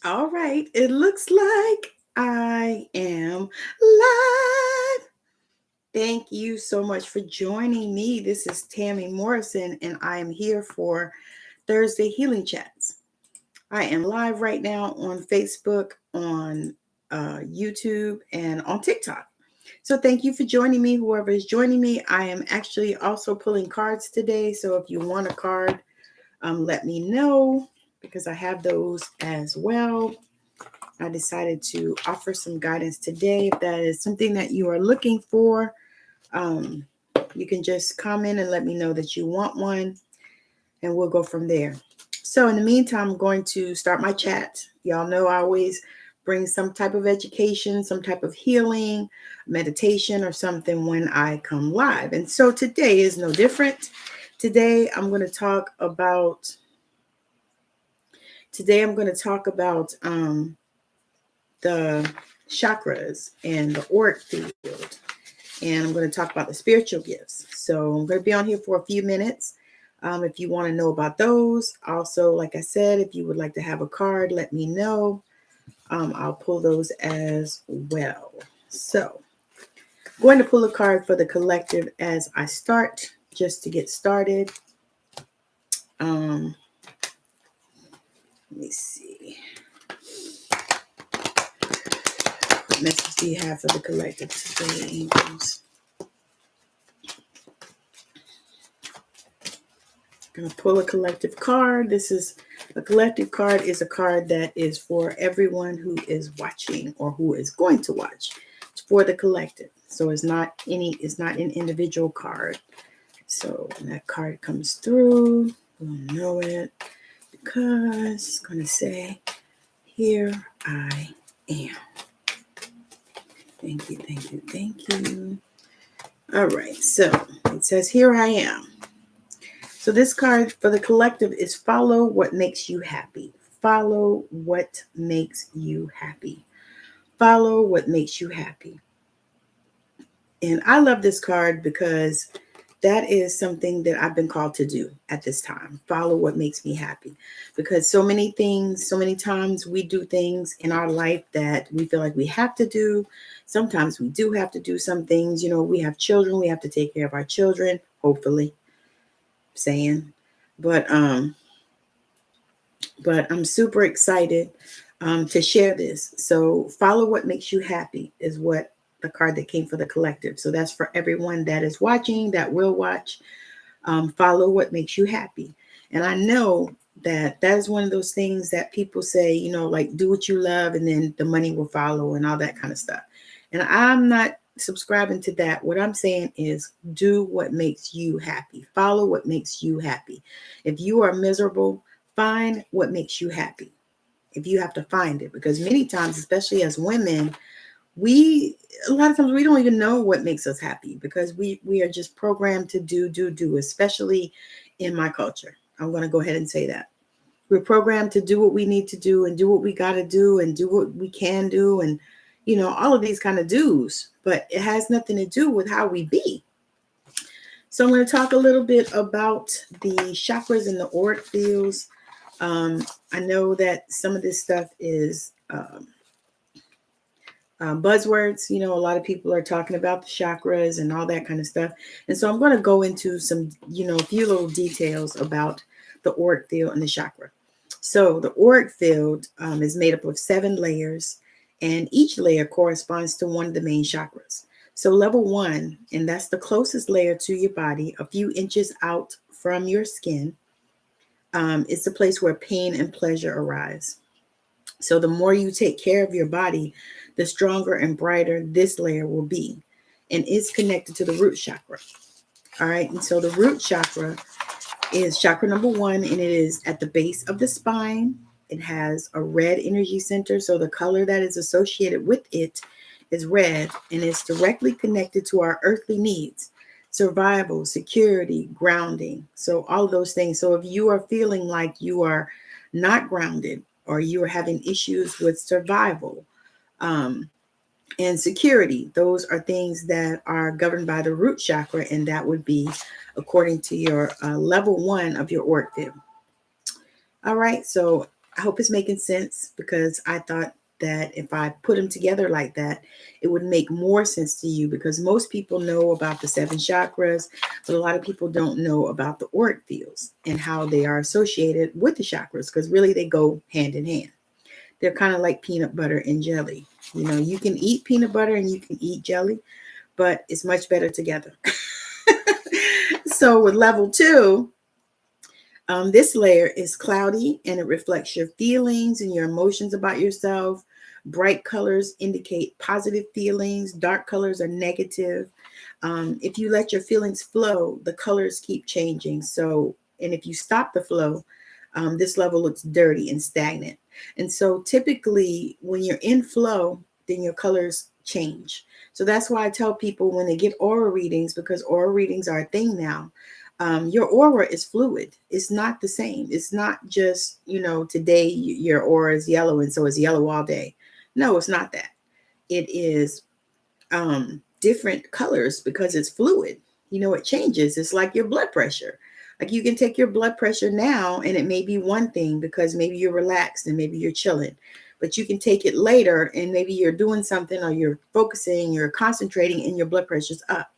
All right, it looks like I am live. Thank you so much for joining me. This is Tammy Morrison, and I am here for Thursday Healing Chats. I am live right now on Facebook, on YouTube, and on TikTok. So thank you for joining me, whoever is joining me. I am actually also pulling cards today. So if you want a card, let me know because I have those as well. I decided to offer some guidance today. If that is something that you are looking for, you can just comment and let me know that you want one, and we'll go from there. So in the meantime, I'm going to start my chat. Y'all know I always bring some type of education, some type of healing, meditation, or something when I come live. And so today is no different. Today I'm going to talk about the chakras and the auric field. And I'm going to talk about the spiritual gifts. So I'm going to be on here for a few minutes. If you want to know about those. Also, like I said, if you would like to have a card, let me know. I'll pull those as well. So I'm going to pull a card for the collective as I start, just to get started. Let me see. What message do you have for the collective today, angels? I'm going to pull a collective card. A collective card is a card that is for everyone who is watching or who is going to watch. It's for the collective. So it's not an individual card. So when that card comes through, we'll know it because it's going to say, here I am. Thank you, thank you, thank you. All right, so it says, here I am. So this card for the collective is follow what makes you happy. Follow what makes you happy. Follow what makes you happy. And I love this card because that is something that I've been called to do at this time. Follow what makes me happy. Because so many times we do things in our life that we feel like we have to do. Sometimes we do have to do some things. You know, we have children. We have to take care of our children, hopefully. But I'm super excited to share this. So follow what makes you happy is what the card that came for the collective. So that's for everyone that is watching, that will watch. Follow what makes you happy. And I know that is one of those things that people say, you know, like do what you love and then the money will follow and all that kind of stuff. And I'm not subscribing to that. What I'm saying is do what makes you happy. Follow what makes you happy. If you are miserable, find what makes you happy. If you have to find it, because many times, especially as women, a lot of times we don't even know what makes us happy because we are just programmed to do, especially in my culture. I'm going to go ahead and say that. We're programmed to do what we need to do and do what we got to do and do what we can do and, you know, all of these kind of do's, but it has nothing to do with how we be. So I'm going to talk a little bit about the chakras and the auric fields. I know that some of this stuff is buzzwords. You know, a lot of people are talking about the chakras and all that kind of stuff. And so I'm going to go into some, a few little details about the auric field and the chakra. So the auric field is made up of 7 layers, and each layer corresponds to one of the main chakras. So level 1, and that's the closest layer to your body, a few inches out from your skin, is the place where pain and pleasure arise. So the more you take care of your body, the stronger and brighter this layer will be. And it's connected to the root chakra. All right. And so the root chakra is chakra number 1, and it is at the base of the spine. It has a red energy center. So the color that is associated with it is red, and it's directly connected to our earthly needs, survival, security, grounding. So all of those things. So if you are feeling like you are not grounded or you are having issues with survival and security, those are things that are governed by the root chakra, and that would be according to your level 1 of your auric field. All right, so I hope it's making sense, because I thought that if I put them together like that, it would make more sense to you, because most people know about the 7 chakras, but a lot of people don't know about the auric fields and how they are associated with the chakras, because really they go hand in hand. They're kind of like peanut butter and jelly. You know, you can eat peanut butter and you can eat jelly, but it's much better together. So with level 2, this layer is cloudy and it reflects your feelings and your emotions about yourself. Bright colors indicate positive feelings. Dark colors are negative. If you let your feelings flow, the colors keep changing. So, and if you stop the flow, this level looks dirty and stagnant. And so typically when you're in flow, then your colors change. So that's why I tell people when they get aura readings, because aura readings are a thing now, your aura is fluid. It's not the same. It's not just, you know, today your aura is yellow and so it's yellow all day. No, it's not that. It is different colors because it's fluid. You know, it changes. It's like your blood pressure. Like you can take your blood pressure now and it may be one thing because maybe you're relaxed and maybe you're chilling. But you can take it later and maybe you're doing something or you're focusing, you're concentrating and your blood pressure's up.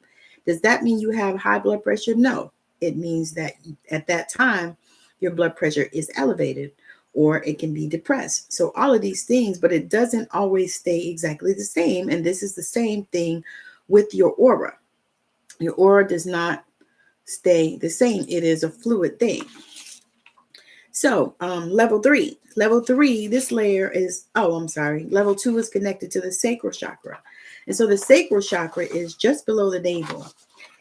Does that mean you have high blood pressure? No. It means that at that time, your blood pressure is elevated or it can be depressed. So all of these things, but it doesn't always stay exactly the same. And this is the same thing with your aura. Your aura does not stay the same. It is a fluid thing. So level 3, this layer is, level 2 is connected to the sacral chakra. And so the sacral chakra is just below the navel.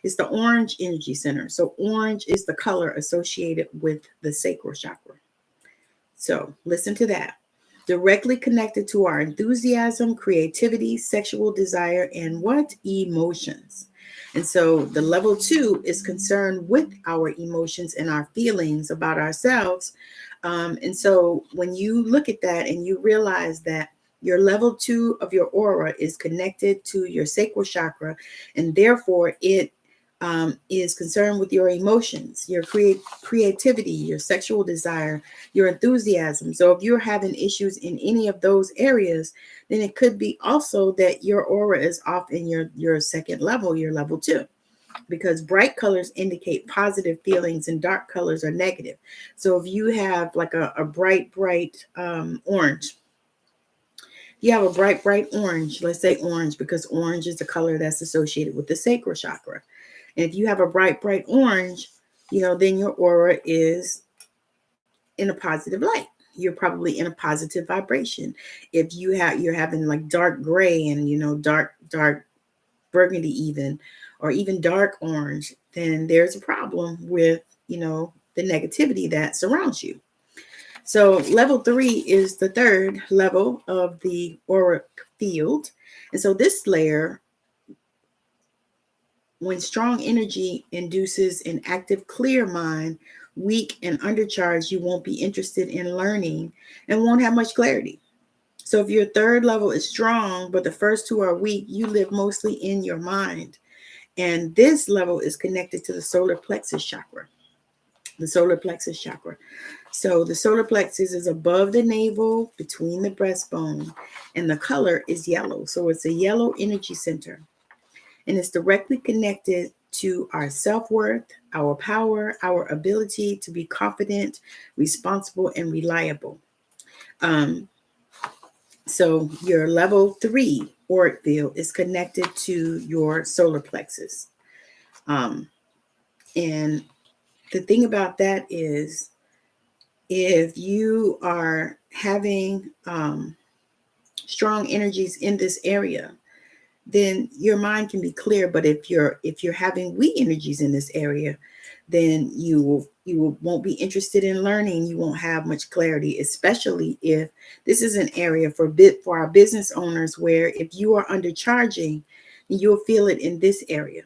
It's the orange energy center. So orange is the color associated with the sacral chakra. So listen to that. Directly connected to our enthusiasm, creativity, sexual desire, and what? Emotions. And so the level 2 is concerned with our emotions and our feelings about ourselves. And so when you look at that and you realize that your level 2 of your aura is connected to your sacral chakra, and therefore it is concerned with your emotions, your creativity, your sexual desire, your enthusiasm. So if you're having issues in any of those areas, then it could be also that your aura is off in your second level, your level 2, because bright colors indicate positive feelings and dark colors are negative. So if you have like a bright orange, you have a bright orange, let's say orange, because orange is the color that's associated with the sacral chakra. And if you have a bright orange, you know, then your aura is in a positive light. You're probably in a positive vibration. If you're having like dark gray and, you know, dark burgundy even, or even dark orange, then there's a problem with, you know, the negativity that surrounds you. So level 3 is the third level of the auric field. And so this layer, when strong energy induces an active, clear mind, weak and undercharged, you won't be interested in learning and won't have much clarity. So if your third level is strong, but the first 2 are weak, you live mostly in your mind. And this level is connected to the solar plexus chakra. The solar plexus chakra. So the solar plexus is above the navel, between the breastbone, and the color is yellow. So it's a yellow energy center. And it's directly connected to our self-worth, our power, our ability to be confident, responsible, and reliable. So your level 3 auric field is connected to your solar plexus. And the thing about that is, if you are having strong energies in this area, then your mind can be clear. But if you're having weak energies in this area, then you won't be interested in learning. You won't have much clarity, especially if this is an area for our business owners where if you are undercharging, you'll feel it in this area.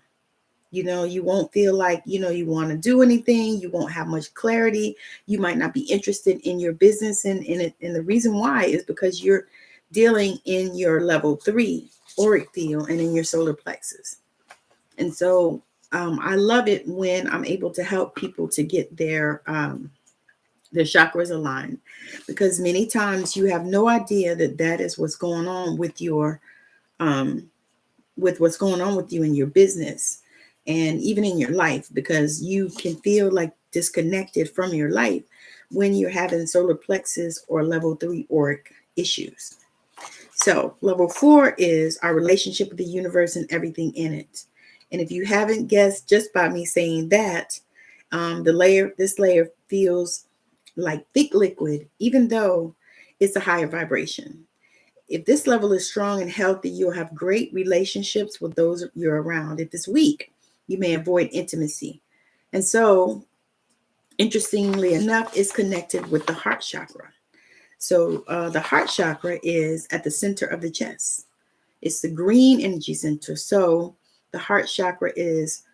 You know, you won't feel like, you know, you want to do anything. You won't have much clarity. You might not be interested in your business. And the reason why is because you're dealing in your level 3 auric field and in your solar plexus. And so I love it when I'm able to help people to get their The chakras align, because many times you have no idea that that is what's going on with your with what's going on with you in your business and even in your life, because you can feel like disconnected from your life when you're having solar plexus or level 3 auric issues. So level 4 is our relationship with the universe and everything in it. And if you haven't guessed just by me saying that, this layer feels like thick liquid, even though it's a higher vibration. If this level is strong and healthy, you'll have great relationships with those you're around. If it's weak, you may avoid intimacy. And so, interestingly enough, it's connected with the heart chakra. So the heart chakra is at the center of the chest. It's the green energy center. So the heart chakra is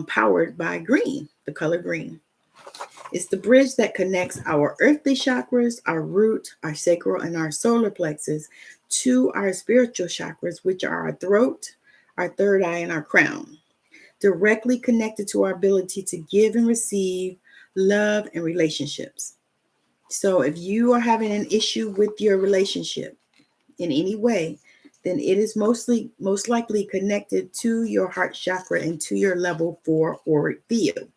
powered by green, the color green. It's the bridge that connects our earthly chakras, our root, our sacral, and our solar plexus to our spiritual chakras, which are our throat, our third eye, and our crown, directly connected to our ability to give and receive love and relationships. So if you are having an issue with your relationship in any way, then it is most likely connected to your heart chakra and to your level 4 auric field.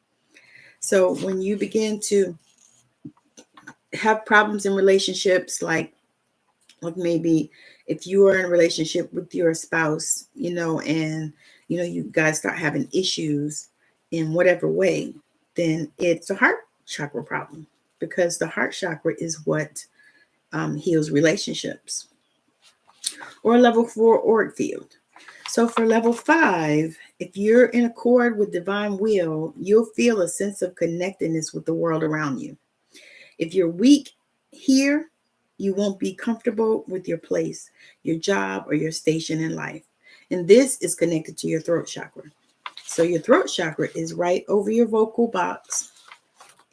So when you begin to have problems in relationships, like maybe if you are in a relationship with your spouse, and you guys start having issues in whatever way, then it's a heart chakra problem, because the heart chakra is what heals relationships. Or level 4 auric field. So for level 5, if you're in accord with divine will, you'll feel a sense of connectedness with the world around you. If you're weak here, you won't be comfortable with your place, your job, or your station in life. And this is connected to your throat chakra. So your throat chakra is right over your vocal box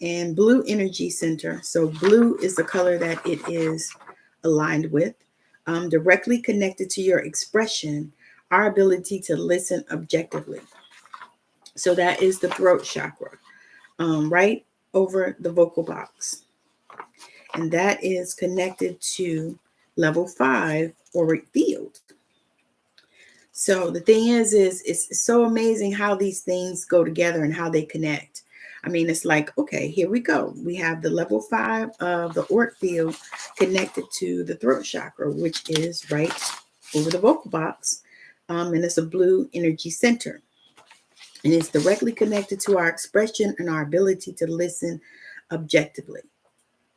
and blue energy center. So blue is the color that it is aligned with, directly connected to your expression, our ability to listen objectively. So that is the throat chakra, right over the vocal box. And that is connected to level 5 auric field. So the thing is it's so amazing how these things go together and how they connect. I mean, it's like, okay, here we go. We have the level 5 of the auric field connected to the throat chakra, which is right over the vocal box. And it's a blue energy center. And it's directly connected to our expression and our ability to listen objectively.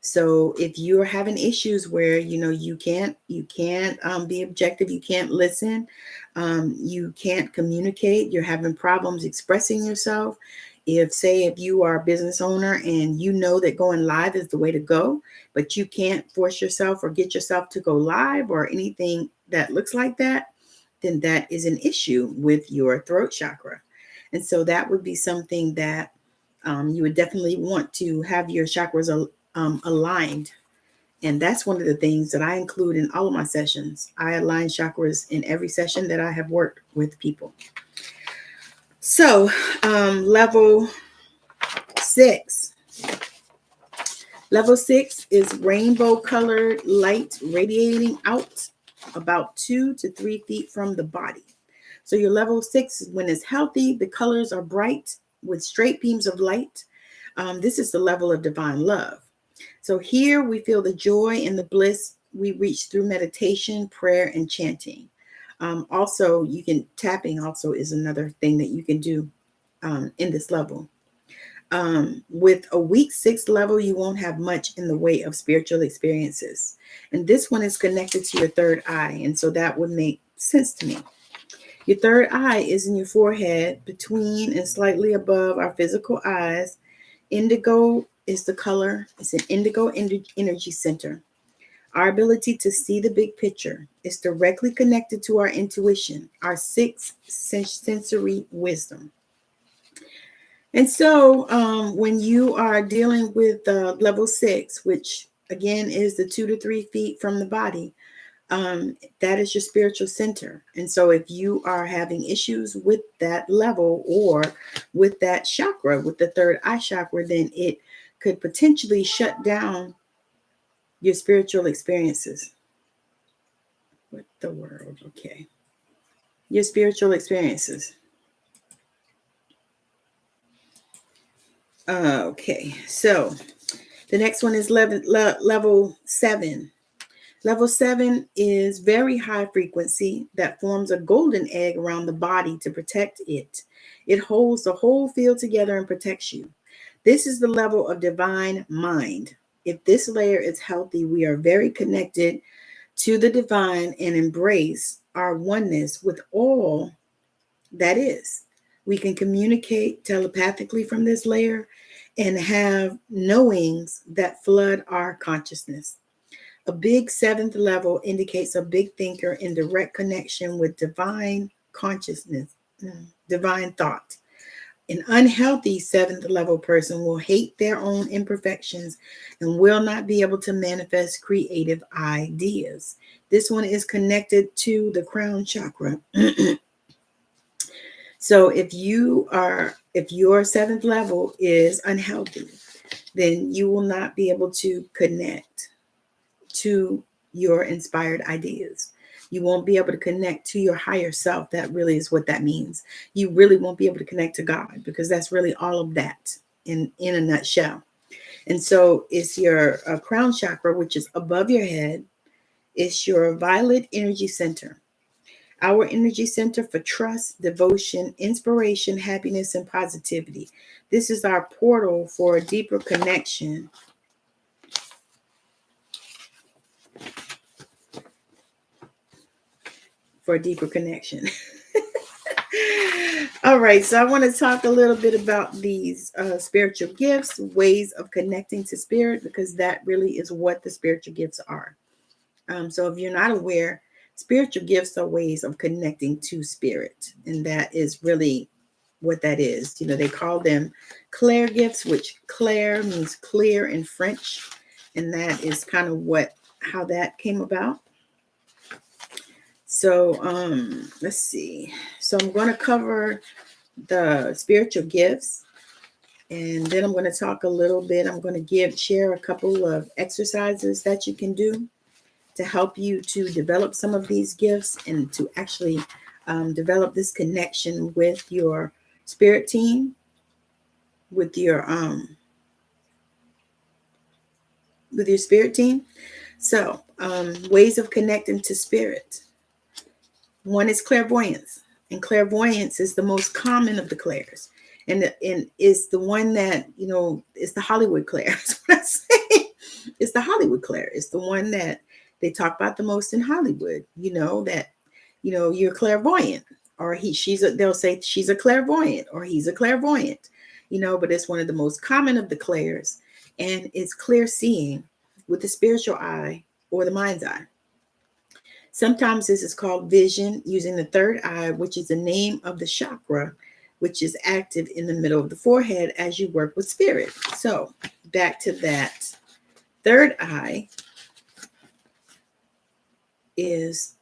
So if you're having issues where you can't be objective, you can't listen, you can't communicate, you're having problems expressing yourself. If you are a business owner and you know that going live is the way to go, but you can't force yourself or get yourself to go live or anything that looks like that, then that is an issue with your throat chakra. And so that would be something that you would definitely want to have your chakras aligned. And that's one of the things that I include in all of my sessions. I align chakras in every session that I have worked with people. So level 6. Level 6 is rainbow colored light radiating out about 2 to 3 feet from the body. So your level 6 is when it's healthy, the colors are bright with straight beams of light. This is the level of divine love. So here we feel the joy and the bliss we reach through meditation, prayer, and chanting. Also, tapping also is another thing that you can do in this level. With a weak 6th level, you won't have much in the way of spiritual experiences. And this one is connected to your third eye. And so that would make sense to me. Your third eye is in your forehead, between and slightly above our physical eyes. Indigo is the color. It's an indigo energy center. Our ability to see the big picture is directly connected to our intuition, our 6th sensory wisdom. And so when you are dealing with level 6, which again is the 2 to 3 feet from the body, that is your spiritual center. And so if you are having issues with that level or with that chakra, with the third eye chakra, then it could potentially shut down your spiritual experiences. What the world? Okay. Your spiritual experiences. Okay, so the next one is level 7. Level 7 is very high frequency that forms a golden egg around the body to protect it. It holds the whole field together and protects you. This is the level of divine mind. If this layer is healthy, we are very connected to the divine and embrace our oneness with all that is. We can communicate telepathically from this layer and have knowings that flood our consciousness. A big 7th level indicates a big thinker in direct connection with divine consciousness, divine thought. An unhealthy 7th level person will hate their own imperfections and will not be able to manifest creative ideas. This one is connected to the crown chakra. So if your 7th level is unhealthy, then you will not be able to connect to your inspired ideas. You won't be able to connect to your higher self. That really is what that means. You really won't be able to connect to God, because that's really all of that in a nutshell. And so it's your crown chakra, which is above your head. It's your violet energy center. Our energy center for trust, devotion, inspiration, happiness, and positivity. This is our portal for a deeper connection. For a deeper connection. All right, so I want to talk a little bit about these spiritual gifts, ways of connecting to spirit, because that really is what the spiritual gifts are. So if you're not aware, spiritual gifts are ways of connecting to spirit, and that is really what that is. You know, they call them clair gifts, which clair means clear in French, and that is kind of how that came about. So let's see. So I'm going to cover the spiritual gifts, and then I'm going to talk a little bit. I'm going to share a couple of exercises that you can do to help you to develop some of these gifts and to actually develop this connection with your spirit team, with your spirit team. So ways of connecting to spirit. One is clairvoyance, and clairvoyance is the most common of the clairs, and is the one that, you know, is the Hollywood clair. That's what I say. It's the Hollywood clair. It's the one that they talk about the most in Hollywood. You know that, you know, you're clairvoyant, or they'll say she's a clairvoyant or he's a clairvoyant. You know, but it's one of the most common of the clairs, and it's clear seeing with the spiritual eye or the mind's eye. Sometimes this is called vision using the third eye, which is the name of the chakra, which is active in the middle of the forehead as you work with spirit. So back to that. Third eye is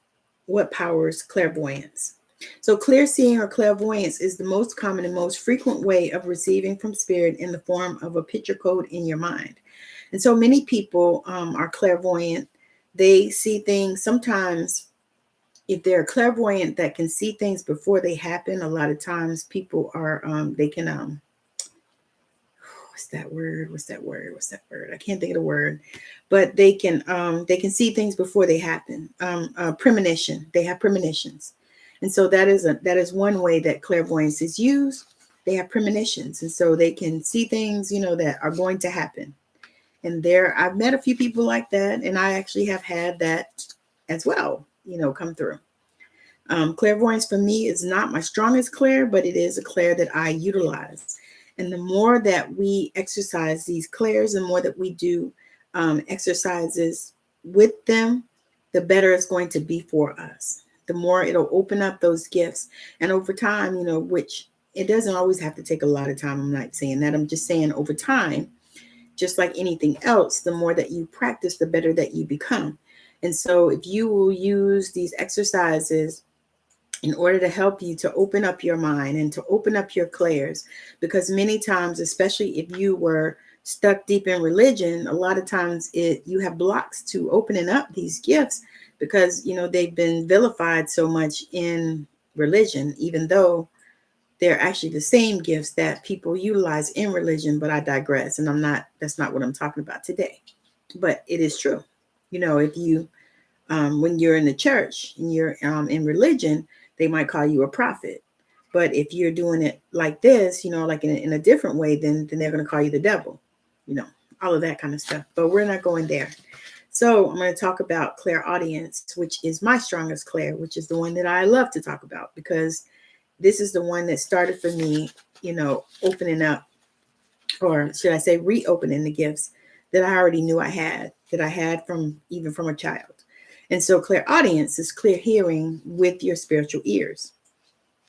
what powers clairvoyance. So clear seeing or clairvoyance is the most common and most frequent way of receiving from spirit in the form of a picture code in your mind. And so many people are clairvoyant. They see things. Sometimes if they're clairvoyant that can see things before they happen, a lot of times people are, they can, what's that word? I can't think of the word, but they can see things before they happen. Premonition. They have premonitions. And so that is one way that clairvoyance is used. They have premonitions. And so they can see things, you know, that are going to happen. And I've met a few people like that, and I actually have had that as well, you know, come through. Clairvoyance for me is not my strongest clair, but it is a clair that I utilize. And the more that we exercise these clairs, the more that we do exercises with them, the better it's going to be for us. The more it'll open up those gifts. And over time, you know, which it doesn't always have to take a lot of time. I'm not saying that. I'm just saying over time, just like anything else, the more that you practice, the better that you become. And so if you will use these exercises in order to help you to open up your mind and to open up your clairs, because many times, especially if you were stuck deep in religion, a lot of times you have blocks to opening up these gifts because, they've been vilified so much in religion, even though they're actually the same gifts that people utilize in religion. But I digress, and that's not what I'm talking about today. But it is true. If you, when you're in the church and you're in religion, they might call you a prophet. But if you're doing it like this, like in a different way, then they're going to call you the devil, you know, all of that kind of stuff. But we're not going there. So I'm going to talk about clairaudience, which is my strongest clair, which is the one that I love to talk about, because this is the one that started for me, opening up, or should I say reopening the gifts that I already knew I had from a child. And so clairaudience is clear hearing with your spiritual ears.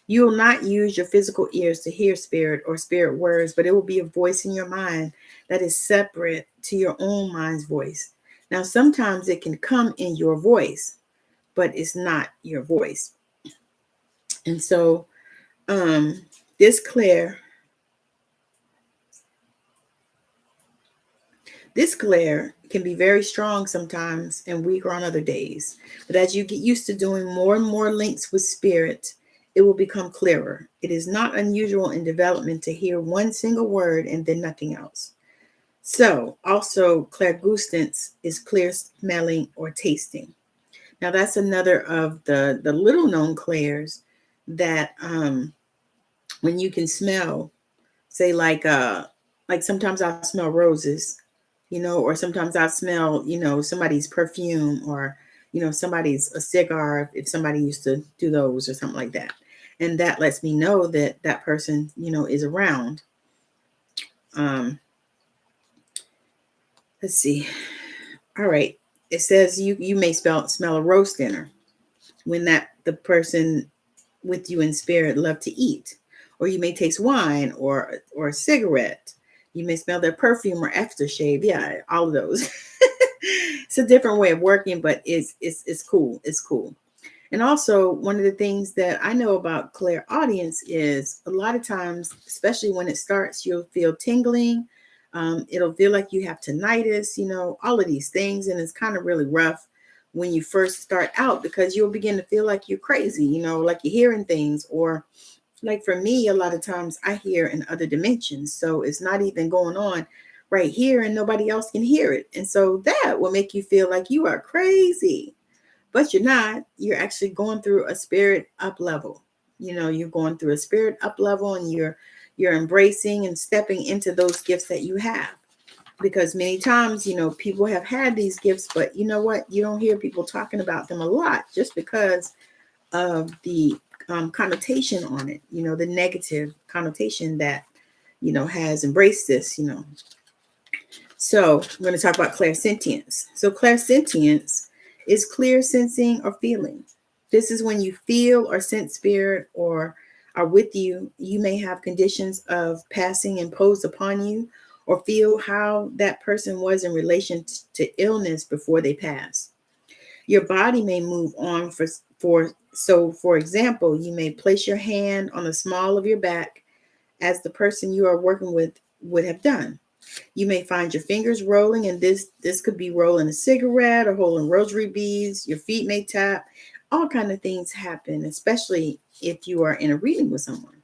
You will not use your physical ears to hear spirit or spirit words, but it will be a voice in your mind that is separate to your own mind's voice. Now, sometimes it can come in your voice, but it's not your voice. And so this clair can be very strong sometimes and weaker on other days. But as you get used to doing more and more links with spirit, it will become clearer. It is not unusual in development to hear one single word and then nothing else. So also clairgustance is clear smelling or tasting. Now that's another of the little known clairs that when you can smell, say like sometimes I'll smell roses, or sometimes I'll smell, somebody's perfume, or, somebody's a cigar, if somebody used to do those or something like that. And that lets me know that that person, is around. Let's see. All right. It says you may smell a roast dinner when the person with you in spirit love to eat, or you may taste wine or a cigarette. You may smell their perfume or aftershave. Yeah, all of those. It's a different way of working, but it's cool. It's cool. And also, one of the things that I know about clairaudience is a lot of times, especially when it starts, you'll feel tingling. It'll feel like you have tinnitus, all of these things. And it's kind of really rough when you first start out, because you'll begin to feel like you're crazy, like you're hearing things, or like for me, a lot of times I hear in other dimensions. So it's not even going on right here and nobody else can hear it. And so that will make you feel like you are crazy, but you're not. You're actually going through a spirit up level. You're going through a spirit up level, and you're embracing and stepping into those gifts that you have. Because many times, people have had these gifts, but you know what? You don't hear people talking about them a lot just because of the connotation on it, the negative connotation that, has embraced this, So we're going to talk about clairsentience. So clairsentience is clear sensing or feeling. This is when you feel or sense spirit or are with you. You may have conditions of passing imposed upon you, or feel how that person was in relation to illness before they pass. Your body may move on for example, you may place your hand on the small of your back as the person you are working with would have done. You may find your fingers rolling, and this could be rolling a cigarette or holding rosary beads. Your feet may tap. All kind of things happen, especially if you are in a reading with someone.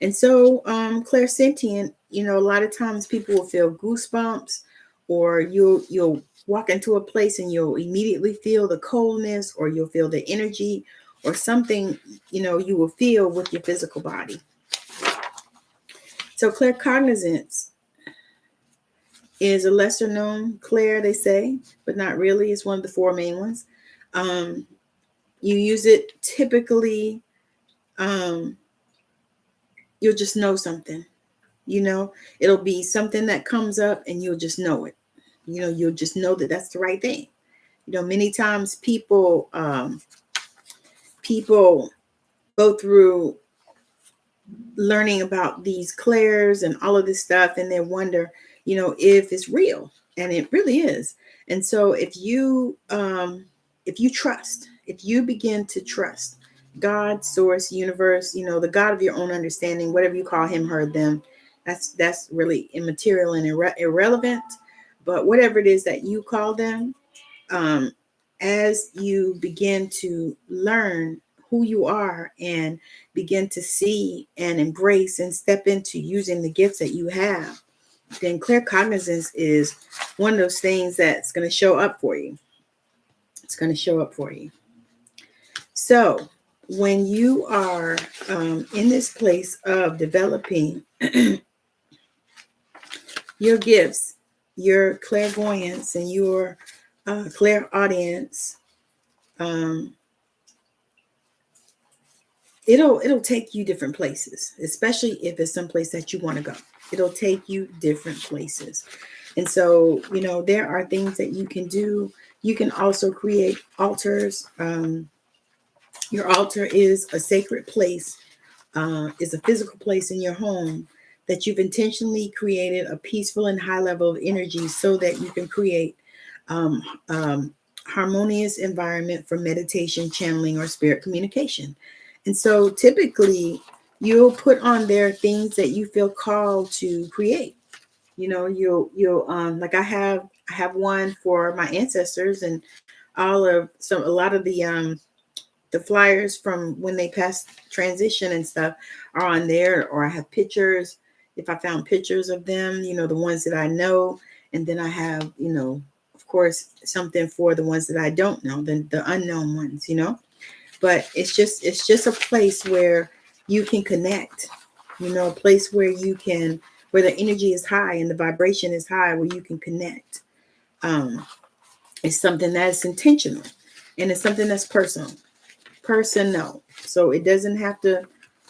And so clairsentient, a lot of times people will feel goosebumps, or you'll walk into a place and you'll immediately feel the coldness, or you'll feel the energy or something, you will feel with your physical body. So claircognizance is a lesser known clair, they say, but not really. It's one of the four main ones. You use it typically, you'll just know something, it'll be something that comes up and you'll just know it. You'll just know that that's the right thing. Many times people go through learning about these clairs and all of this stuff, and they wonder, if it's real, and it really is. And so if you trust, if you begin to trust God, source, universe, the God of your own understanding, whatever you call him, her, them, That's really immaterial and irrelevant. But whatever it is that you call them, um, as you begin to learn who you are and begin to see and embrace and step into using the gifts that you have, then clear cognizance is one of those things that's going to show up for you. It's going to show up for you. So when you are in this place of developing your gifts, your clairvoyance, and your clairaudience, it'll take you different places, especially if it's someplace that you want to go. It'll take you different places. And so, there are things that you can do. You can also create altars. Your altar is a sacred place, is a physical place in your home that you've intentionally created a peaceful and high level of energy so that you can create harmonious environment for meditation, channeling, or spirit communication. And so typically you'll put on there things that you feel called to create. You'll like I have one for my ancestors, and a lot of the flyers from when they passed transition and stuff are on there, or I have pictures. If I found pictures of them, the ones that I know, and then I have, of course, something for the ones that I don't know, the unknown ones, but it's just a place where you can connect, a place where where the energy is high and the vibration is high, where you can connect. It's something that is intentional, and it's something that's personal. So it doesn't have to,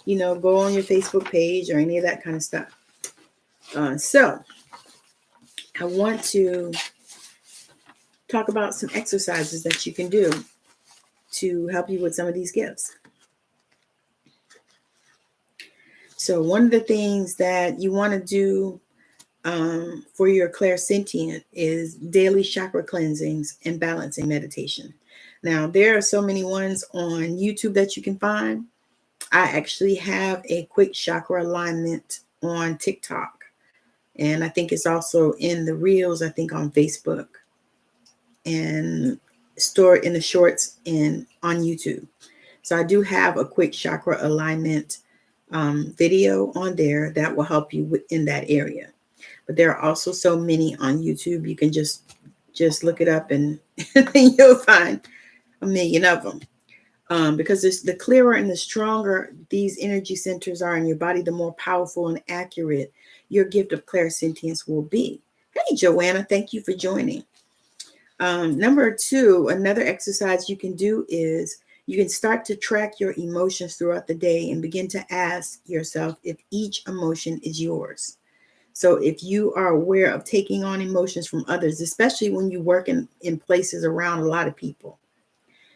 go on your Facebook page or any of that kind of stuff. So I want to talk about some exercises that you can do to help you with some of these gifts. So one of the things that you want to do for your clairsentient is daily chakra cleansings and balancing meditation. Now, there are so many ones on YouTube that you can find. I actually have a quick chakra alignment on TikTok. And I think it's also in the reels, I think on Facebook, and stored in the shorts on YouTube. So I do have a quick chakra alignment video on there that will help you in that area. But there are also so many on YouTube. You can just look it up and you'll find a million of them. Because the clearer and the stronger these energy centers are in your body, the more powerful and accurate your gift of clairsentience will be. Hey, Joanna, thank you for joining. Number 2, another exercise you can do is you can start to track your emotions throughout the day and begin to ask yourself if each emotion is yours. So if you are aware of taking on emotions from others, especially when you work in places around a lot of people,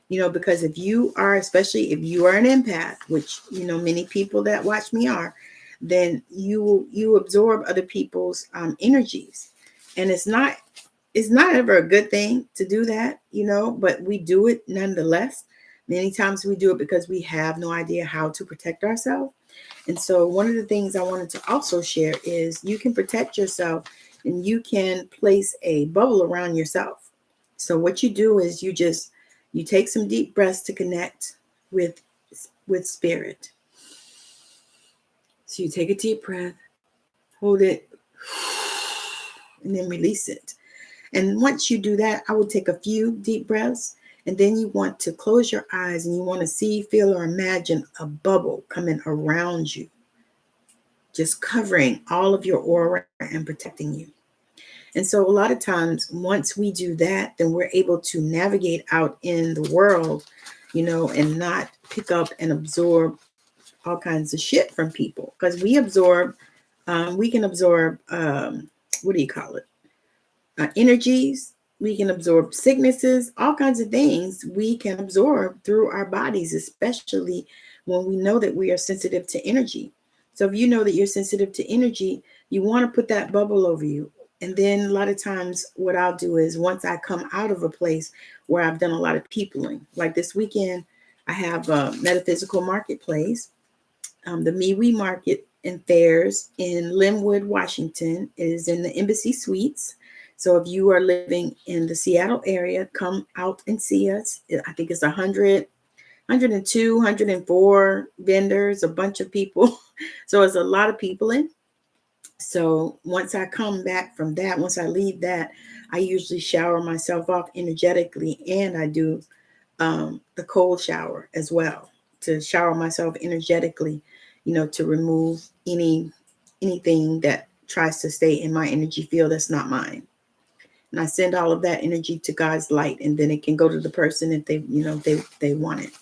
because if you are, especially if you are an empath, which, many people that watch me are, then you absorb other people's energies. And it's not ever a good thing to do that, but we do it nonetheless. Many times we do it because we have no idea how to protect ourselves. And so one of the things I wanted to also share is you can protect yourself and you can place a bubble around yourself. So what you do is you take some deep breaths to connect with spirit. So you take a deep breath, hold it, and then release it. And once you do that, I will take a few deep breaths, and then you want to close your eyes and you want to see, feel, or imagine a bubble coming around you, just covering all of your aura and protecting you. And so a lot of times, once we do that, then we're able to navigate out in the world, and not pick up and absorb all kinds of shit from people. Because we can absorb, energies. We can absorb sicknesses, all kinds of things we can absorb through our bodies, especially when we know that we are sensitive to energy. So if you know that you're sensitive to energy, you want to put that bubble over you. And then a lot of times what I'll do is once I come out of a place where I've done a lot of peopling, like this weekend, I have a metaphysical marketplace, the MeWe market and fairs in Linwood, Washington. It is in the Embassy Suites. So if you are living in the Seattle area, come out and see us. I think it's 102, 104 vendors, a bunch of people. So it's a lot of people in. So once I come back from that, once I leave that, I usually shower myself off energetically, and I do the cold shower as well, to shower myself energetically, to remove anything that tries to stay in my energy field that's not mine. And I send all of that energy to God's light, and then it can go to the person if they want it.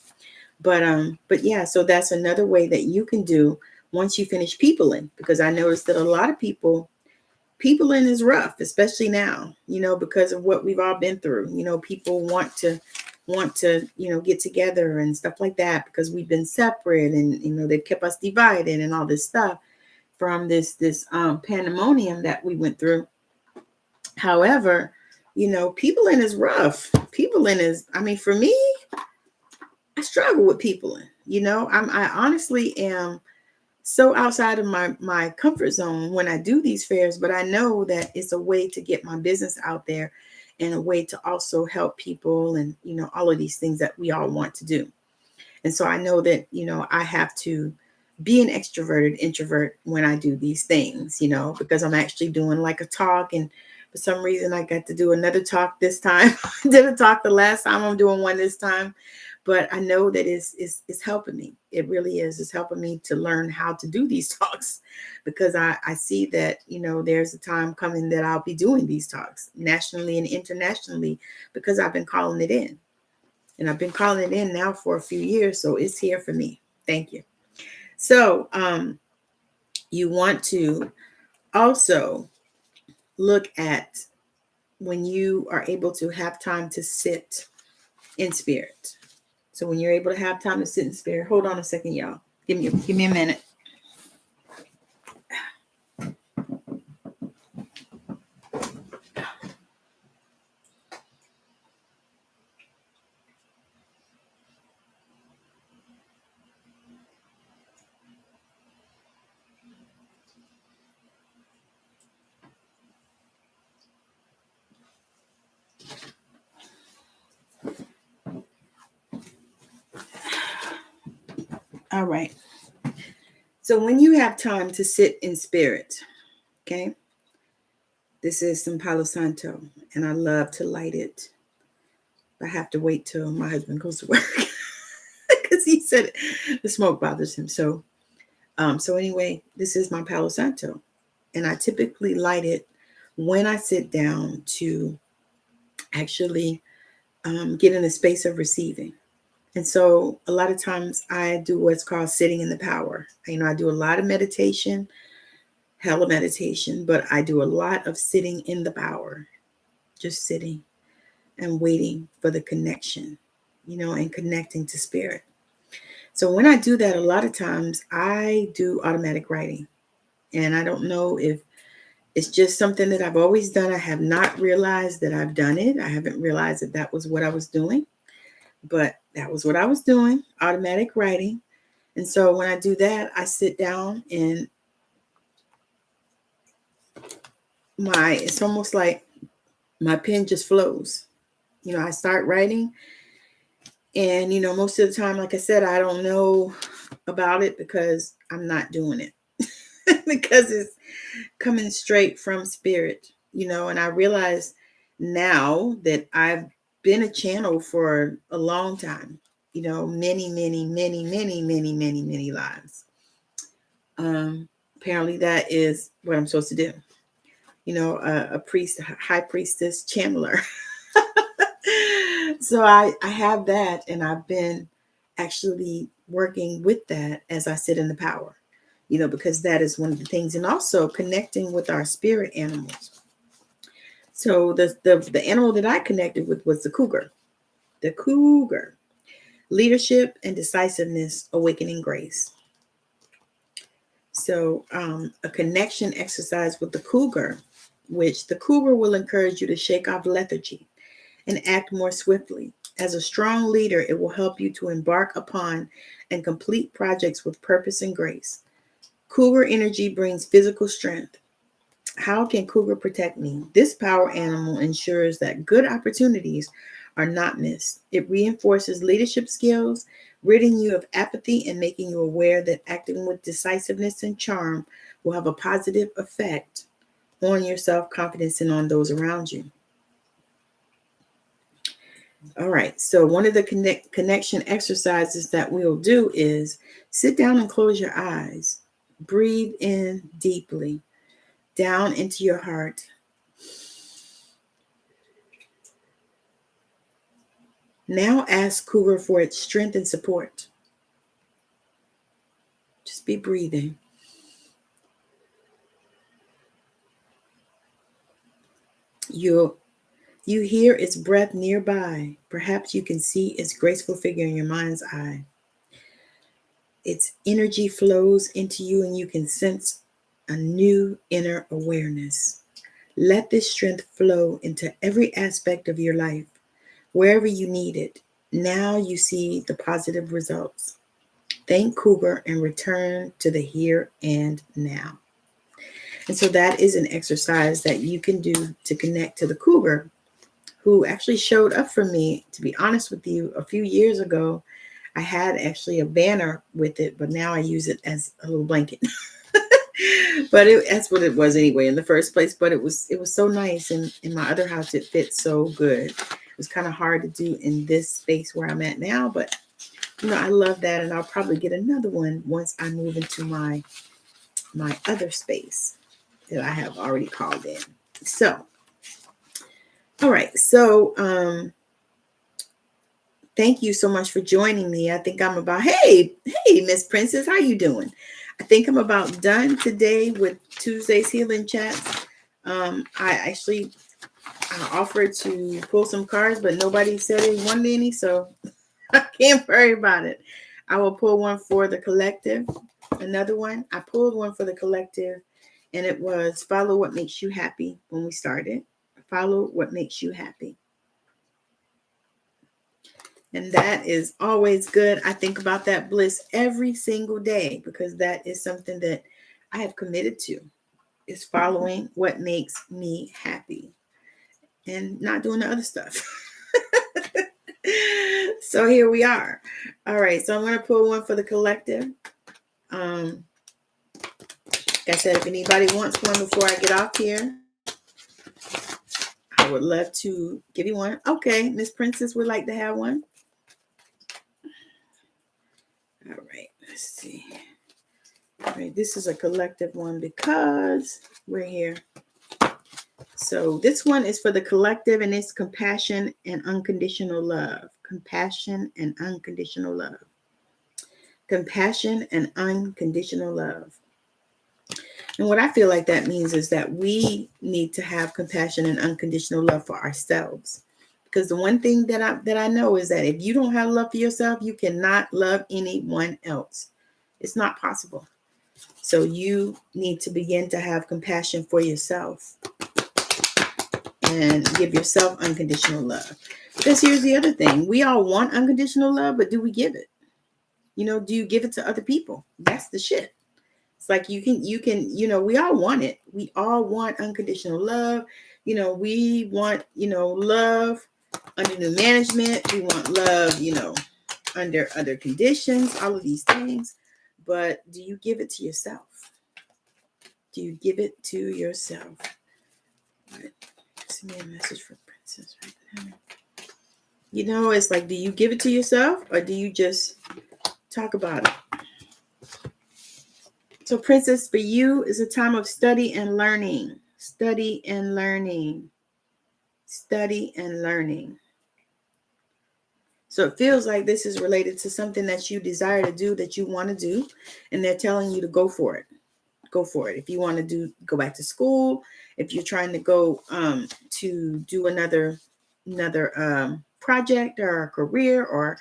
But yeah, so that's another way that you can do once you finish peopling, because I noticed that a lot of peopling is rough, especially now, because of what we've all been through. People want to get together and stuff like that, because we've been separate, and they've kept us divided and all this stuff from this pandemonium that we went through. However, peopling is rough. Peopling is, for me, I struggle with peopling. I honestly am so outside of my comfort zone when I do these fairs, but I know that it's a way to get my business out there, and a way to also help people, and all of these things that we all want to do. And so I know that I have to be an extroverted introvert when I do these things, because I'm actually doing like a talk, and for some reason I got to do another talk this time. I did a talk the last time, I'm doing one this time. But I know that it's helping me. It really is. It's helping me to learn how to do these talks, because I see that, there's a time coming that I'll be doing these talks nationally and internationally, because I've been calling it in. And I've been calling it in now for a few years. So it's here for me. Thank you. So you want to also look at when you are able to have time to sit in spirit. So when you're able to have time to sit in spirit, hold on a second, y'all. Give me a minute. All right. So when you have time to sit in spirit, okay, this is some Palo Santo, and I love to light it. I have to wait till my husband goes to work, because he said the smoke bothers him. So anyway, this is my Palo Santo, and I typically light it when I sit down to actually get in a space of receiving. And so a lot of times I do what's called sitting in the power. I do a lot of meditation, hella meditation, but I do a lot of sitting in the power, just sitting and waiting for the connection, and connecting to spirit. So when I do that, a lot of times I do automatic writing. And I don't know if it's just something that I've always done. I have not realized that I've done it. I haven't realized that that was what I was doing. But that was what I was doing, automatic writing. And so when I do that, I sit down, and it's almost like my pen just flows. I start writing, and, most of the time, like I said, I don't know about it because I'm not doing it because it's coming straight from spirit, and I realize now that I've been a channel for a long time, many, many, many, many, many, many, many lives. Apparently that is what I'm supposed to do. A priest, a high priestess channeler. So I have that, and I've been actually working with that as I sit in the power, because that is one of the things, and also connecting with our spirit animals. So the animal that I connected with was the cougar. The cougar, leadership and decisiveness, awakening grace. So a connection exercise with the cougar, which the cougar will encourage you to shake off lethargy and act more swiftly. As a strong leader, it will help you to embark upon and complete projects with purpose and grace. Cougar energy brings physical strength. How can cougar protect me? This power animal ensures that good opportunities are not missed. It reinforces leadership skills, ridding you of apathy and making you aware that acting with decisiveness and charm will have a positive effect on your self-confidence and on those around you. All right, so one of the connection exercises that we'll do is sit down and close your eyes. Breathe in deeply, down into your heart. Now ask Cougar for its strength and support. Just be breathing. You hear its breath nearby. Perhaps you can see its graceful figure in your mind's eye. Its energy flows into you and you can sense a new inner awareness. Let this strength flow into every aspect of your life, wherever you need it. Now you see the positive results. Thank Cougar and return to the here and now. And so that is an exercise that you can do to connect to the cougar, who actually showed up for me, to be honest with you, a few years ago. I had actually a banner with it, but now I use it as a little blanket. But that's what it was anyway in the first place. But it was so nice. And in my other house, it fit so good. It was kind of hard to do in this space where I'm at now. But, I love that. And I'll probably get another one once I move into my other space that I have already called in. So, all right. So, thank you so much for joining me. I think I'm about, hey, Miss Princess, how you doing? I think I'm about done today with Tuesday's Healing Chats. I offered to pull some cards, but nobody said they wanted any, so I can't worry about it. I will pull one for the collective, another one. I pulled one for the collective, and it was follow what makes you happy when we started. Follow what makes you happy. And that is always good. I think about that bliss every single day because that is something that I have committed to, is following what makes me happy and not doing the other stuff. So here we are. All right. So I'm going to pull one for the collective. Like I said, if anybody wants one before I get off here, I would love to give you one. Okay. Miss Princess would like to have one. All right, let's see. All right, this is a collective one because we're here. So this one is for the collective, and it's compassion and unconditional love. Compassion and unconditional love. Compassion and unconditional love. And what I feel like that means is that we need to have compassion and unconditional love for ourselves. Because the one thing that I know is that if you don't have love for yourself, you cannot love anyone else. It's not possible. So you need to begin to have compassion for yourself and give yourself unconditional love. Because here's the other thing. We all want unconditional love, but do we give it? Do you give it to other people? That's the shit. It's like you can, we all want it. We all want unconditional love. We want, love under new management. We want love, under other conditions, all of these things. But do you give it to yourself? Do you give it to yourself? All right. Send me a message for Princess right now. It's like, do you give it to yourself or do you just talk about it? So, Princess, for you is a time of study and learning. Study and learning. Study and learning. So it feels like this is related to something that you desire to do, that you want to do, and they're telling you to go for it. Go for it. If you want to go back to school, if you're trying to go to do another project or a career or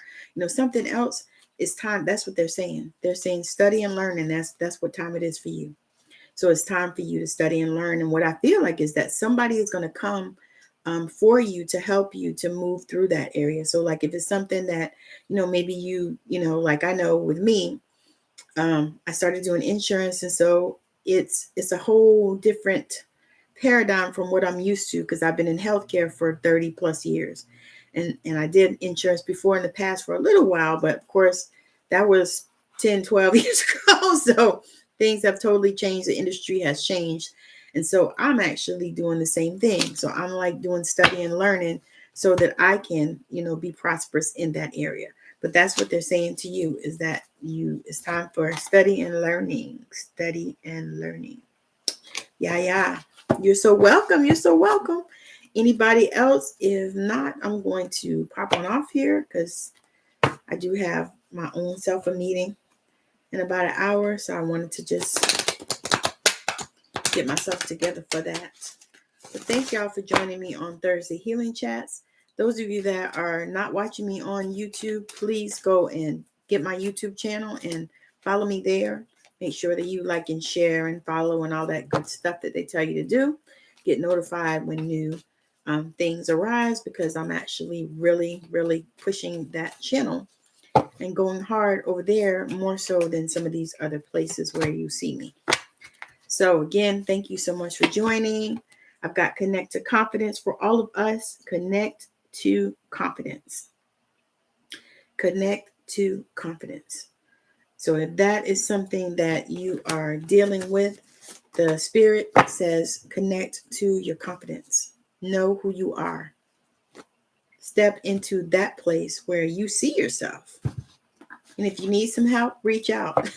something else, it's time. That's what they're saying. They're saying study and learn, and that's what time it is for you. So it's time for you to study and learn. And what I feel like is that somebody is going to come for you to help you to move through that area. So like if it's something that, maybe like I know with me, I started doing insurance, and so it's a whole different paradigm from what I'm used to, because I've been in healthcare for 30 plus years. And I did insurance before in the past for a little while, but of course that was 10, 12 years ago. So things have totally changed. The industry has changed. And so I'm actually doing the same thing. So I'm like doing study and learning so that I can, be prosperous in that area. But that's what they're saying to you, is that it's time for study and learning. Study and learning. Yeah. You're so welcome. You're so welcome. Anybody else? If not, I'm going to pop on off here because I do have my own self a meeting in about an hour. So I wanted to just get myself together for that. But thank y'all for joining me on Thursday Healing Chats. Those of you that are not watching me on YouTube, please go and get my YouTube channel and follow me there. Make sure that you like and share and follow and all that good stuff that they tell you to do. Get notified when new things arise, because I'm actually really, really pushing that channel and going hard over there, more so than some of these other places where you see me. So again, thank you so much for joining. I've got Connect to Confidence for all of us. Connect to confidence. Connect to confidence. So if that is something that you are dealing with, the Spirit says connect to your confidence. Know who you are. Step into that place where you see yourself. And if you need some help, reach out.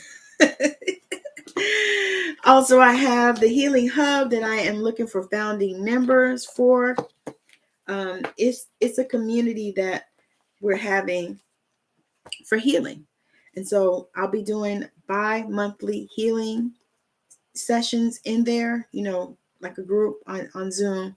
Also, I have the Healing Hub that I am looking for founding members for. It's a community that we're having for healing. And so I'll be doing bi-monthly healing sessions in there, like a group on Zoom.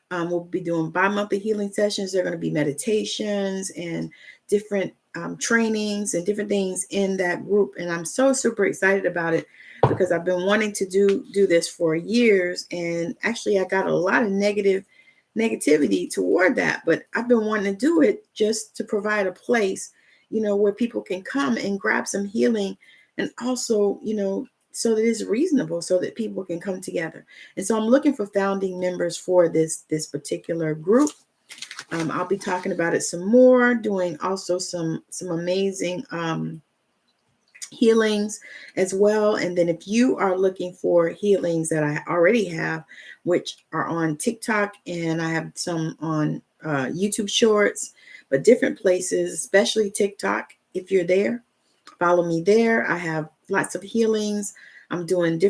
We'll be doing bi-monthly healing sessions. There are going to be meditations and different trainings and different things in that group. And I'm so super excited about it, because I've been wanting to do this for years. And actually, I got a lot of negativity toward that. But I've been wanting to do it just to provide a place, where people can come and grab some healing. And also, so that it's reasonable, so that people can come together. And so I'm looking for founding members for this particular group. I'll be talking about it some more, doing also some amazing healings as well. And then if you are looking for healings that I already have, which are on TikTok, and I have some on YouTube Shorts, but different places, especially TikTok, if you're there, follow me there. I have lots of healings. I'm doing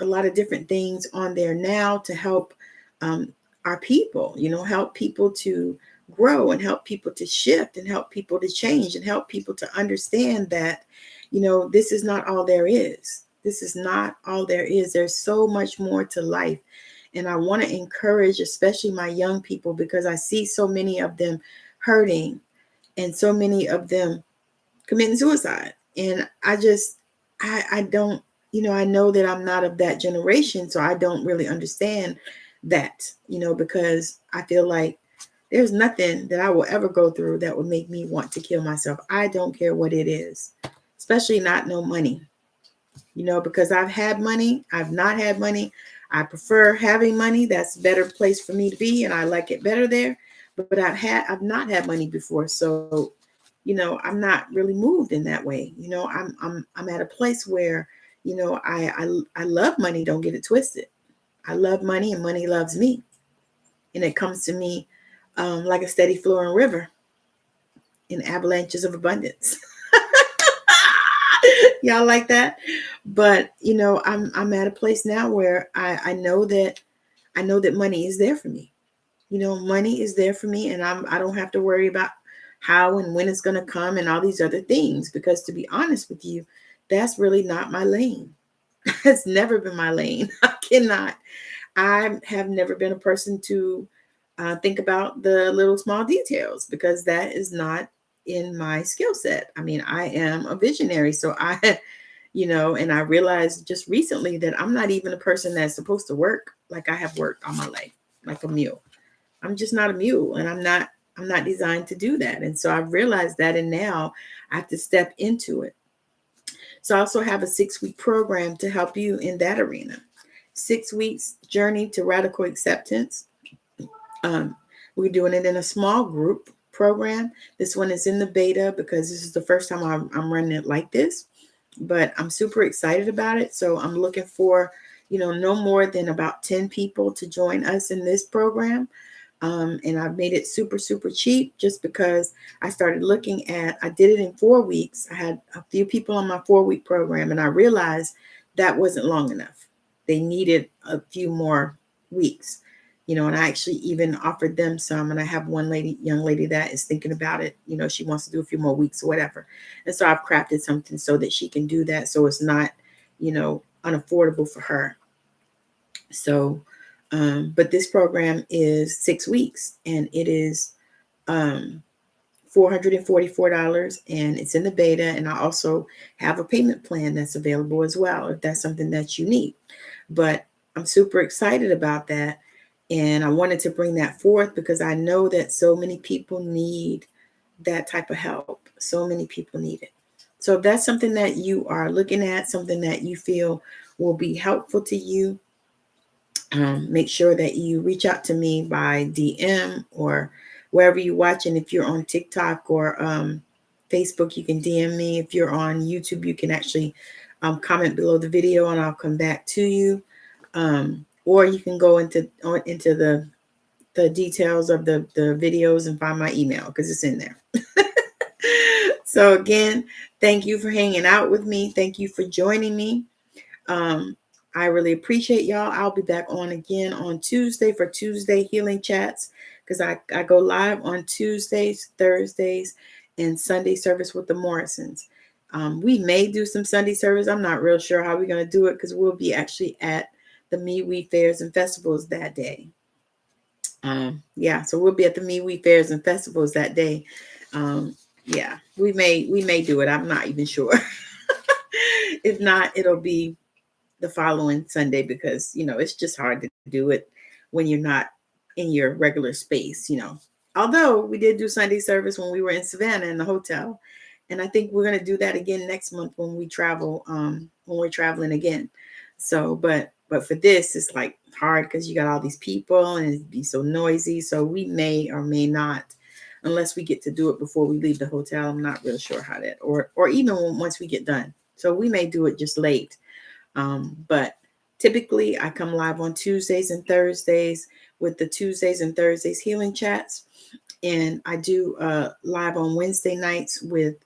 a lot of different things on there now to help our people, help people to grow and help people to shift and help people to change and help people to understand that, this is not all there is. This is not all there is. There's so much more to life. And I want to encourage, especially my young people, because I see so many of them hurting and so many of them committing suicide. And I don't, I know that I'm not of that generation, so I don't really understand that, because I feel like there's nothing that I will ever go through that would make me want to kill myself. I don't care what it is, especially not no money, because I've had money, I've not had money. I prefer having money. That's a better place for me to be, and I like it better there. But I've not had money before, so I'm not really moved in that way. I'm at a place where, I love money. Don't get it twisted. I love money, and money loves me. And it comes to me like a steady flowing river in avalanches of abundance. Y'all like that? But, I'm at a place now where I know that money is there for me. Money is there for me, and I don't have to worry about how and when it's going to come and all these other things, because to be honest with you, that's really not my lane. It's never been my lane. I have never been a person to think about the little small details, because that is not in my skill set. I mean, I am a visionary, so and I realized just recently that I'm not even a person that's supposed to work like I have worked all my life, like a mule. I'm just not a mule, and I'm not designed to do that. And so I've realized that, and now I have to step into it. So I also have a 6-week program to help you in that arena. 6 weeks journey to radical acceptance. We're doing it in a small group program. This one is in the beta because this is the first time I'm running it like this, but I'm super excited about it. So I'm looking for, no more than about 10 people to join us in this program. And I've made it super, super cheap just because I started looking at, I did it in 4 weeks. I had a few people on my 4-week program, and I realized that wasn't long enough. They needed a few more weeks, and I actually even offered them some. And I have one young lady that is thinking about it. She wants to do a few more weeks or whatever. And so I've crafted something so that she can do that. So it's not, unaffordable for her. So, but this program is 6 weeks, and it is $444, and it's in the beta. And I also have a payment plan that's available as well, if that's something that you need. But I'm super excited about that. And I wanted to bring that forth because I know that so many people need that type of help. So many people need it. So if that's something that you are looking at, something that you feel will be helpful to you, make sure that you reach out to me by DM or wherever you're watching. If you're on TikTok or Facebook, you can DM me. If you're on YouTube, you can actually comment below the video and I'll come back to you. Or you can go into the details of the videos and find my email because it's in there. So again, thank you for hanging out with me. Thank you for joining me. I really appreciate y'all. I'll be back on again on Tuesday for Tuesday healing chats because I go live on Tuesdays, Thursdays, and Sunday service with the Morrisons. We may do some Sunday service. I'm not real sure how we're going to do it because we'll be actually at the MeWe fairs and festivals that day. So we'll be at the MeWe fairs and festivals that day. We may do it. I'm not even sure. If not, it'll be the following Sunday because, it's just hard to do it when you're not in your regular space, Although we did do Sunday service when we were in Savannah in the hotel. And I think we're going to do that again next month when we travel, when we're traveling again. So, but for this, it's like hard because you got all these people and it'd be so noisy. So we may or may not, unless we get to do it before we leave the hotel. I'm not real sure how that, or even once we get done. So we may do it just late. But typically I come live on Tuesdays and Thursdays with the Tuesdays and Thursdays healing chats. And I do live on Wednesday nights with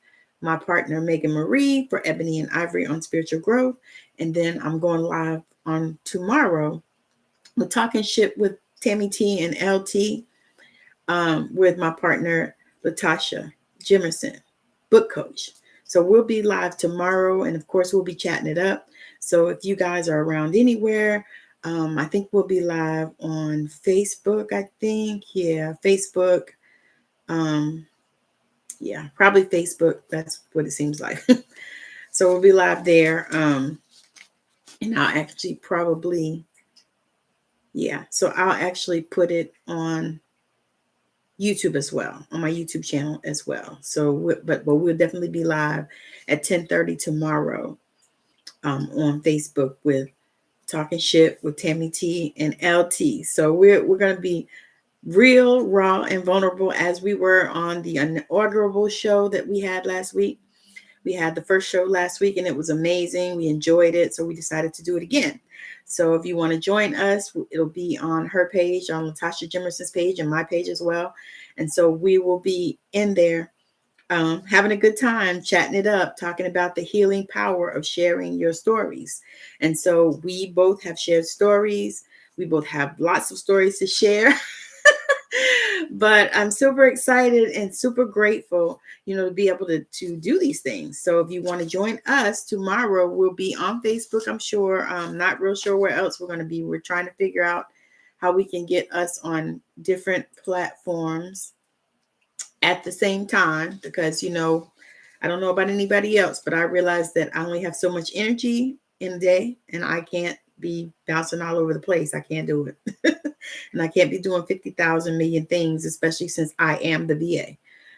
my partner, Megan Marie, for Ebony and Ivory on spiritual growth. And then I'm going live on tomorrow with Talking Shit with Tammy T and LT with my partner, Latasha Jimerson, book coach. So we'll be live tomorrow. And of course, we'll be chatting it up. So if you guys are around anywhere, I think we'll be live on Facebook, I think. Yeah, Facebook. Probably Facebook. That's what it seems like. So we'll be live there. And I'll actually probably, so I'll actually put it on YouTube as well, on my YouTube channel as well. So, but we'll definitely be live at 10:30 tomorrow on Facebook with Talking Shit with Tammy T and LT. So we're going to be real, raw, and vulnerable as we were on the inaugural show that we had last week. We had the first show last week and it was amazing. We enjoyed it. So we decided to do it again. So if you want to join us, it'll be on her page, on Latasha Jimerson's page and my page as well. And so we will be in there having a good time, chatting it up, talking about the healing power of sharing your stories. And so we both have shared stories. We both have lots of stories to share. But I'm super excited and super grateful, to be able to do these things. So if you want to join us tomorrow, we'll be on Facebook, I'm sure. I'm not real sure where else we're going to be. We're trying to figure out how we can get us on different platforms at the same time because, I don't know about anybody else, but I realize that I only have so much energy in a day and I can't be bouncing all over the place. I can't do it. And I can't be doing 50,000 million things, especially since I am the VA.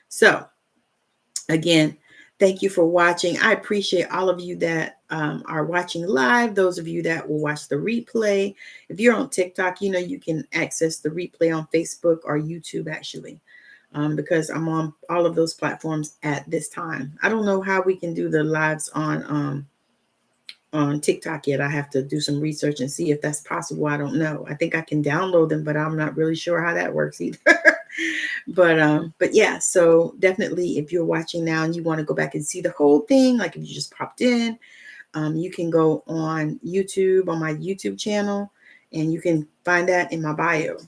So again, Thank you for watching. I appreciate all of you that are watching live. Those of you that will watch the replay. If you're on TikTok, you know you can access the replay on Facebook or YouTube, actually, because I'm on all of those platforms at this time. I don't know how we can do the lives on TikTok yet. I have to do some research and see if that's possible. I don't know. I think I can download them, but I'm not really sure how that works either. But yeah, so definitely if you're watching now and you want to go back and see the whole thing, like if you just popped in, you can go on YouTube, on my YouTube channel, and you can find that in my bio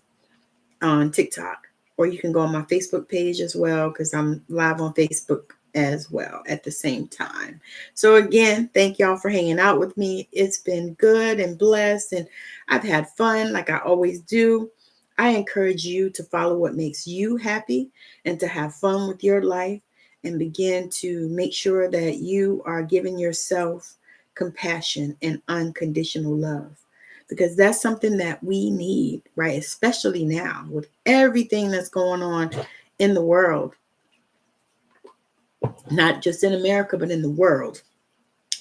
on TikTok, or you can go on my Facebook page as well, because I'm live on Facebook as well at the same time. So again, thank y'all for hanging out with me. It's been good and blessed, and I've had fun like I always do. I encourage you to follow what makes you happy and to have fun with your life and begin to make sure that you are giving yourself compassion and unconditional love, because that's something that we need, right? Especially now with everything that's going on in the world, not just in America, but in the world,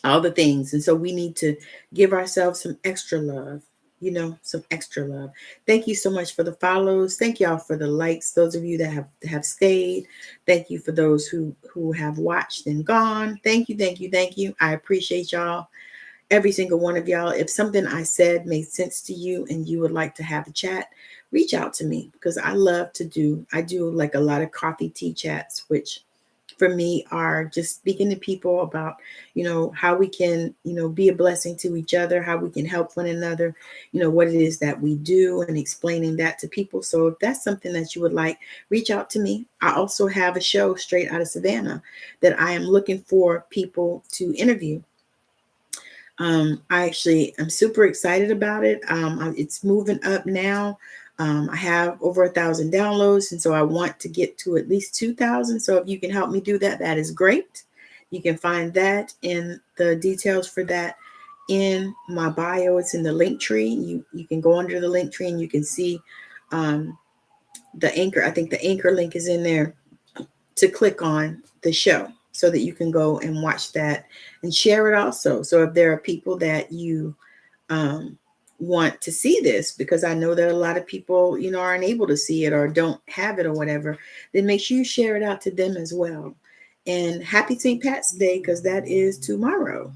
all the things. And so we need to give ourselves some extra love, some extra love. Thank you so much for the follows. Thank y'all for the likes. Those of you that have stayed. Thank you for those who have watched and gone. Thank you, thank you, thank you. I appreciate y'all. Every single one of y'all. If something I said made sense to you and you would like to have a chat, reach out to me, because I do like a lot of coffee tea chats, which for me are just speaking to people about, how we can, be a blessing to each other, how we can help one another, what it is that we do, and explaining that to people. So if that's something that you would like, reach out to me. I also have a show, Straight Outta Savannah, that I am looking for people to interview. I'm super excited about it. It's moving up now. I have over 1,000 downloads, and so I want to get to at least 2,000. So if you can help me do that, that is great. You can find that in the details for that in my bio. It's in the link tree. You can go under the link tree and you can see the anchor. I think the anchor link is in there to click on the show so that you can go and watch that and share it also. So if there are people that you want to see this, because I know that a lot of people, aren't able to see it or don't have it or whatever, then make sure you share it out to them as well. And happy St. Pat's Day, because that is tomorrow.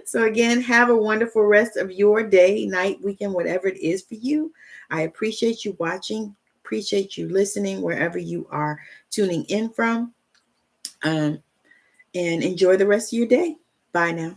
So again, have a wonderful rest of your day, night, weekend, whatever it is for you. I appreciate you watching, appreciate you listening wherever you are tuning in from, and enjoy the rest of your day. Bye now.